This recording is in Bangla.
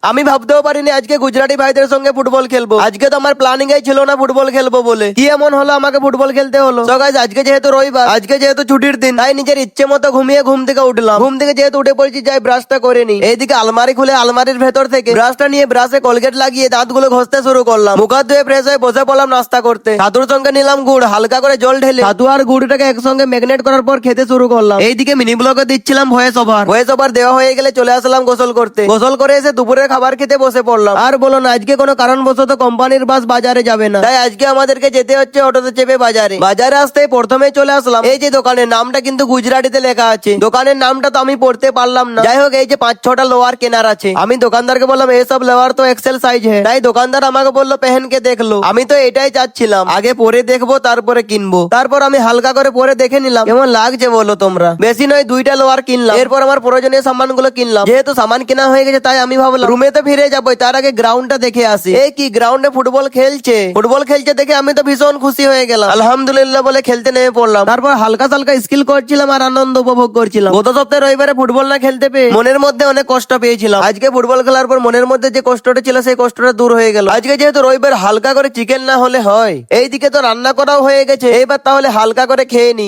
আমি ভাবতেও পারিনি আজকে গুজরাটি ভাইদের সঙ্গে ফুটবল খেলবো। আজকে তো আমার প্ল্যানিং এই ছিল না ফুটবল খেলবো বলে, কি এমন হলো আমাকে ফুটবল খেলতে হলো। তো গাইস আজকে যেহেতু রবিবার, আজকে যেহেতু ছুটির দিন, তাই নিজের ইচ্ছে মতো ঘুমিয়ে ঘুম থেকে উঠলাম। ঘুম থেকে যেহেতু উঠে পড়েছি, যাই ব্রাশটা করে নি। এইদিকে আলমারি খুলে আলমারির ভেতর থেকে ব্রাশটা নিয়ে ব্রাশে কলগেট লাগিয়ে দাঁতগুলো ঘষতে শুরু করলাম। মুখ হাত ধুয়ে ফ্রেশ হয়ে বসে পড়লাম নাস্তা করতে। ছাতুর সঙ্গে নিলাম গুড়, হালকা করে জল ঢেলে ছাতু আর গুড়টাকে একসঙ্গে ম্যাগনেট করার পর খেতে শুরু করলাম। এইদিকে মিনি ব্লগে দিচ্ছিলাম ভয়েস ওভার দেওয়া হয়ে গেলে চলে আসলাম গোসল করতে। গোসল করে এসে দুপুরের খাবার খেতে বসে পড়লাম। আর বলো না, আজকে কোনো কারণবশত কোম্পানির বাস বাজারে যাবে না, তাই আজকে আমাদেরকে যেতে হচ্ছে অটোতে চেপে বাজারে। বাজারে আসতে প্রথমে চলে আসলাম এই যে দোকানের নামটা কিন্তু গুজরাটিতে লেখা আছে। দোকানের নামটা তো আমি পড়তে পারলাম না। যাই হোক, এই যে 5-6টা লোয়ার কেনার আছে। আমি দোকানদারকে বললাম এই সব লোয়ার তো এক্সেল সাইজ है। তাই দোকানদার আমাকে বললো পেহেনকে দেখলো। আমি তো এটাই চাচ্ছিলাম, আগে পরে দেখবো তারপরে কিনবো। তারপর আমি হালকা করে পরে দেখে নিলাম কেমন লাগছে বলো তোমরা। বেশি নয় 2টা লোয়ার কিনলাম। এরপর আমার প্রয়োজনীয় সামানগুলো কিনলাম। যেহেতু সামান কেনা হয়ে গেছে, তাই আমি ভাবলাম রুমে তো ফিরে যাবো, তার আগে গ্রাউন্ডটা দেখে আসি। এই কি গ্রাউন্ডে ফুটবল খেলছে দেখে আমি তো ভীষণ খুশি হয়ে গেলাম। আলহামদুলিল্লাহ বলে খেলতে নেমে পড়লাম। তারপর হালকা সালকা স্কিল করছিলাম আর আনন্দ উপভোগ করছিলাম। গত সপ্তাহে রবিবারে ফুটবল না খেলতে পেয়ে মনের মধ্যে অনেক কষ্ট পেয়েছিলাম। আজকে ফুটবল খেলার পর মনের মধ্যে যে কষ্টটা ছিল সেই কষ্টটা দূর হয়ে গেল। আজকে যেহেতু রবিবার, হালকা করে চিকেন না হলে হয়। এইদিকে তো রান্না করাও হয়ে গেছে, এইবার তাহলে হালকা করে খেয়ে নি।